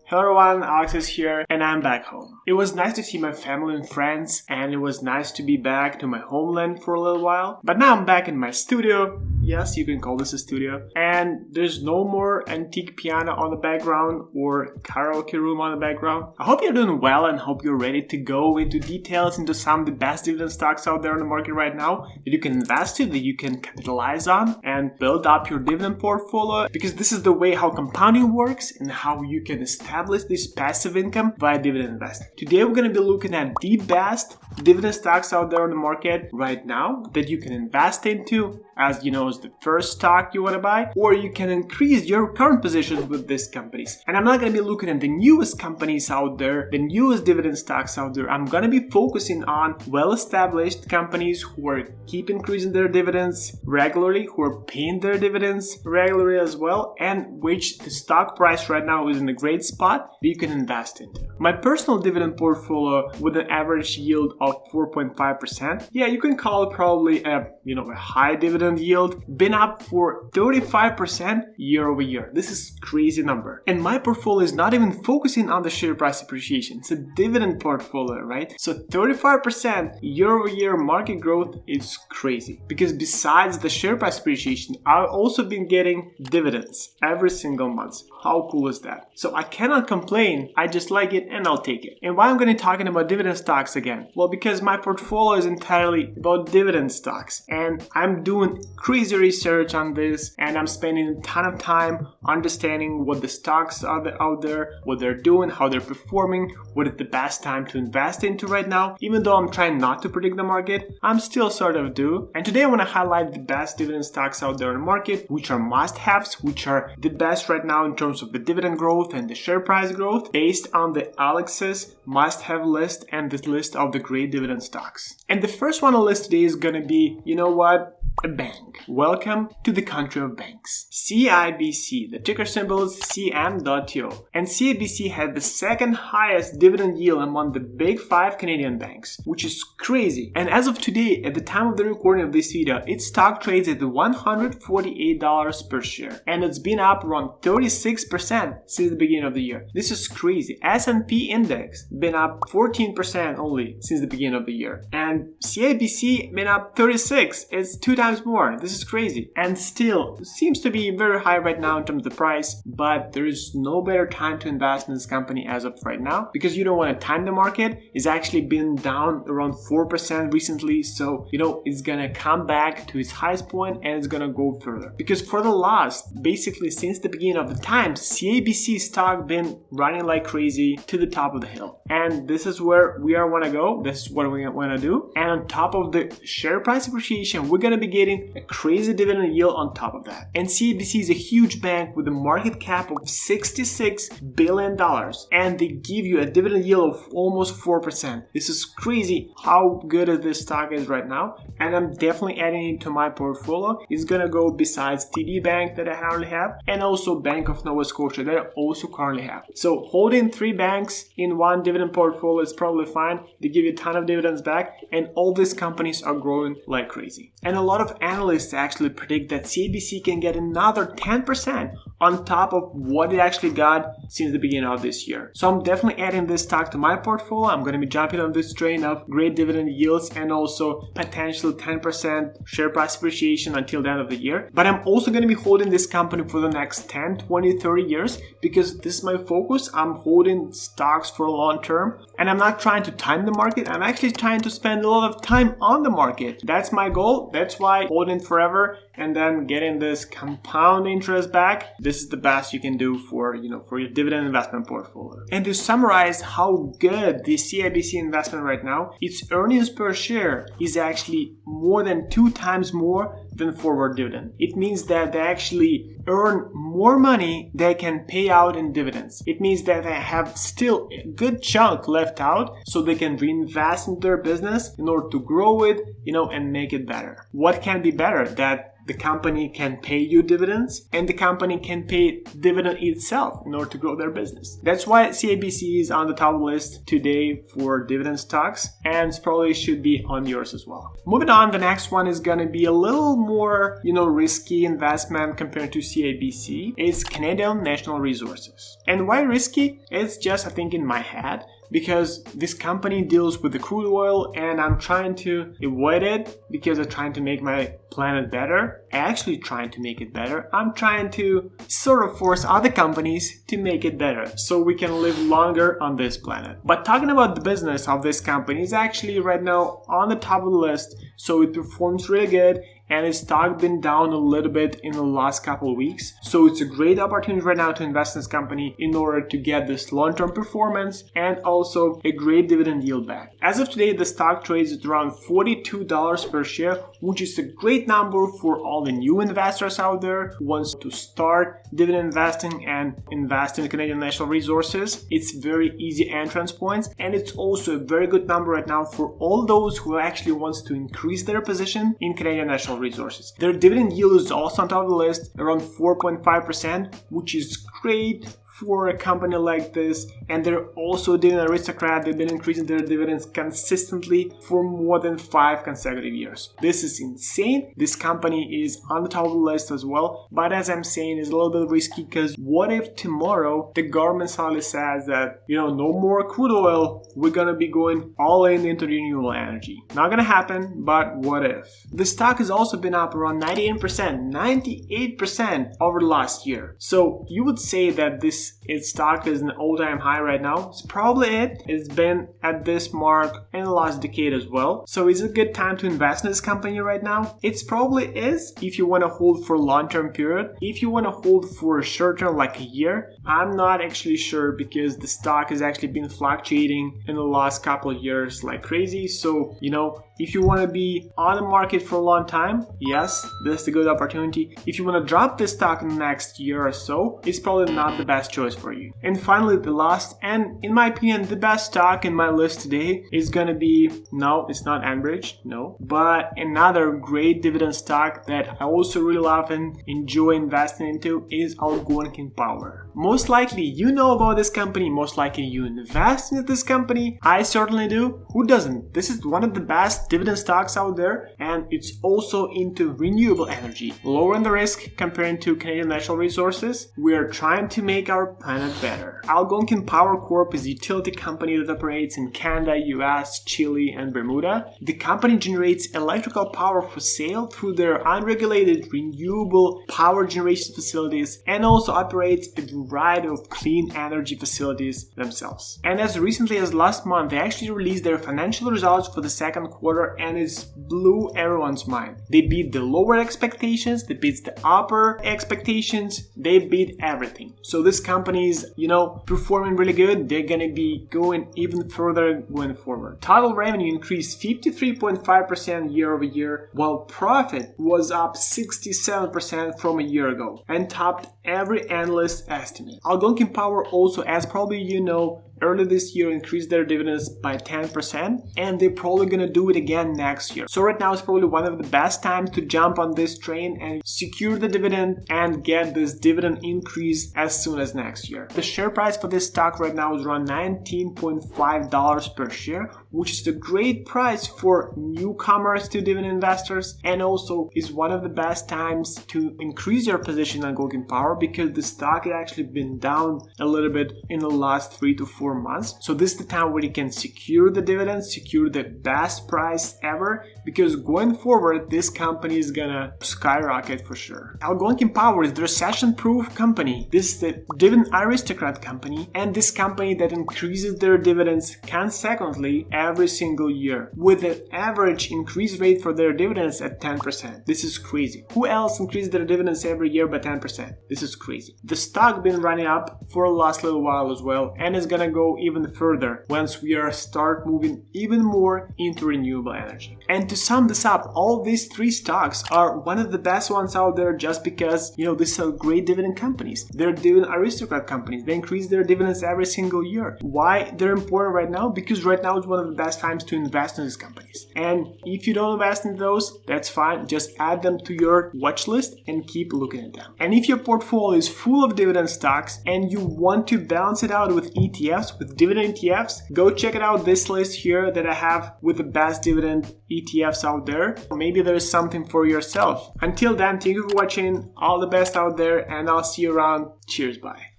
Hello everyone, Alex is here and I'm back home. It was nice to see my family and friends and it was nice to be back to my homeland for a little while. But now I'm back in my studio. Yes, you can call this a studio. And there's no more antique piano on the background or karaoke room on the background. I hope you're doing well and hope you're ready to go into details into some of the best dividend stocks out there on the market right now that you can invest in, that you can capitalize on and build up your dividend portfolio, because this is the way how compounding works and how you can establish this passive income via dividend investing. Today we're going to be looking at the best dividend stocks out there on the market right now that you can invest into as the first stock you want to buy, or you can increase your current positions with these companies. And I'm not going to be looking at the newest companies out there, the newest dividend stocks out there. I'm going to be focusing on well-established companies who are keep increasing their dividends regularly, who are paying their dividends regularly as well, and which the stock price right now is in a great spot that you can invest into. My personal dividend portfolio with an average yield of 4.5%. Yeah, you can call it probably a high dividend yield, been up for 35% year over year. This is crazy number. And my portfolio is not even focusing on the share price appreciation. It's a dividend portfolio, right? So 35% year over year market growth is crazy, because besides the share price appreciation, I've also been getting dividends every single month. How cool is that? So I cannot complain. I just like it and I'll take it. And why I'm going to be talking about dividend stocks again? Well, because my portfolio is entirely about dividend stocks and I'm doing crazy research on this and I'm spending a ton of time understanding what the stocks are out there, what they're doing, how they're performing, what is the best time to invest into right now. Even though I'm trying not to predict the market, I'm still sort of do. And today I want to highlight the best dividend stocks out there in the market, which are must-haves, which are the best right now in terms of the dividend growth and the share price growth, based on the Alex's must-have list and the list of the great dividend stocks. And the first one on the list today is going to be, a bank. Welcome to the country of banks. CIBC, the ticker symbol is CM.TO. And CIBC had the second highest dividend yield among the big 5 Canadian banks, which is crazy. And as of today, at the time of the recording of this video, its stock trades at $148 per share. And it's been up around 36% since the beginning of the year. This is crazy. S&P index been up 14% only since the beginning of the year. And CIBC been up 36%. It's 2 times more. This is crazy. And still, it seems to be very high right now in terms of the price, but there is no better time to invest in this company as of right now, because you don't want to time the market. It's actually been down around 4% recently, so it's gonna come back to its highest point and it's gonna go further. Because for the last, basically since the beginning of the time, CIBC stock been running like crazy to the top of the hill. And this is where we want to go. This is what we want to do. And on top of the share price appreciation, we're gonna be getting a crazy dividend yield on top of that. And CIBC is a huge bank with a market cap of $66 billion, and they give you a dividend yield of almost 4%. This is crazy how good this stock is right now, and I'm definitely adding it to my portfolio. It's gonna go besides TD Bank that I currently have, and also Bank of Nova Scotia that I also currently have. So holding 3 banks in one dividend portfolio is probably fine. They give you a ton of dividends back, and all these companies are growing like crazy. And a lot of analysts actually predict that CIBC can get another 10% on top of what it actually got since the beginning of this year. So I'm definitely adding this stock to my portfolio. I'm going to be jumping on this train of great dividend yields and also potential 10% share price appreciation until the end of the year. But I'm also going to be holding this company for the next 10, 20, 30 years, because this is my focus. I'm holding stocks for long term, and I'm not trying to time the market. I'm actually trying to spend a lot of time on the market. That's my goal. That's why holding forever and then getting this compound interest back, this is the best you can do for your dividend investment portfolio. And to summarize how good the CIBC investment right now, its earnings per share is actually more than 2 times more than forward dividend. It means that they actually earn more money they can pay out in dividends. It means that they have still a good chunk left out so they can reinvest in their business in order to grow it, and make it better. What can be better? That the company can pay you dividends and the company can pay dividend itself in order to grow their business. That's why CIBC is on the top list today for dividend stocks, and probably should be on yours as well. Moving on, the next one is going to be a little more, risky investment compared to CIBC is Canadian National Resources. And why risky? It's just, I think, in my head, because this company deals with the crude oil and I'm trying to avoid it because I'm trying to make my planet better. Actually trying to make it better. I'm trying to sort of force other companies to make it better so we can live longer on this planet. But talking about the business of this company is actually right now on the top of the list, so it performs really good. And its stock been down a little bit in the last couple of weeks. So it's a great opportunity right now to invest in this company in order to get this long-term performance and also a great dividend yield back. As of today, the stock trades at around $42 per share, which is a great number for all the new investors out there who wants to start dividend investing and invest in Canadian National Resources. It's very easy entrance points, and it's also a very good number right now for all those who actually wants to increase their position in Canadian National Resources. Their dividend yield is also on top of the list, around 4.5%, which is great for a company like this. And they're also a dividend aristocrat. They've been increasing their dividends consistently for more than 5 consecutive years. This is insane. This company is on the top of the list as well, but as I'm saying, it's a little bit risky because what if tomorrow the government suddenly says that, no more crude oil, we're gonna be going all in into renewable energy. Not gonna happen, but what if? The stock has also been up around 98% over the last year. So you would say that its stock is an all-time high right now. It's probably it. It's been at this mark in the last decade as well. So is it a good time to invest in this company right now? It's probably is if you want to hold for a long-term period. If you want to hold for a short term like a year, I'm not actually sure because the stock has actually been fluctuating in the last couple of years like crazy. So, if you want to be on the market for a long time, yes, this is a good opportunity. If you want to drop this stock in the next year or so, it's probably not the best choice for you. And finally, the last, and in my opinion, the best stock in my list today is going to be, no, it's not Enbridge, no, but another great dividend stock that I also really love and enjoy investing into is Algonquin Power. Most likely you know about this company, most likely you invest in this company. I certainly do. Who doesn't? This is one of the best dividend stocks out there, and it's also into renewable energy, lowering the risk compared to Canadian Natural Resources. We are trying to make our planet better. Algonquin Power Corp is a utility company that operates in Canada, US, Chile, and Bermuda. The company generates electrical power for sale through their unregulated renewable power generation facilities and also operates a variety of clean energy facilities themselves. And as recently as last month, they actually released their financial results for the second quarter, and it blew everyone's mind. They beat the lower expectations, they beat the upper expectations, they beat everything. So this company is, performing really good. They're gonna be going even further going forward. Total revenue increased 53.5% year over year, while profit was up 67% from a year ago and topped every analyst estimate. Algonquin Power also, as probably earlier this year increased their dividends by 10%, and they're probably gonna do it again next year. So right now is probably one of the best times to jump on this train and secure the dividend and get this dividend increase as soon as next year. The share price for this stock right now is around $19.5 per share, which is a great price for newcomers to dividend investors, and also is one of the best times to increase your position on Algonquin Power because the stock has actually been down a little bit in the last 3 to 4 months. So this is the time where you can secure the dividends, secure the best price ever, because going forward, this company is gonna skyrocket for sure. Algonquin Power is the recession-proof company. This is the dividend aristocrat company, and this company that increases their dividends consecutively every single year, with an average increase rate for their dividends at 10%. This is crazy. Who else increases their dividends every year by 10%? This is crazy. The stock been running up for the last little while as well, and is gonna go even further once we start moving even more into renewable energy. And to sum this up, all these 3 stocks are one of the best ones out there just because, these are great dividend companies. They're dividend aristocrat companies. They increase their dividends every single year. Why they're important right now? Because right now is one of of the best times to invest in these companies. And if you don't invest in those, that's fine. Just add them to your watch list and keep looking at them. And if your portfolio is full of dividend stocks and you want to balance it out with ETFs, with dividend ETFs, go check it out, this list here that I have with the best dividend ETFs out there. Maybe there's something for yourself. Until then, thank you for watching. All the best out there, and I'll see you around. Cheers, bye.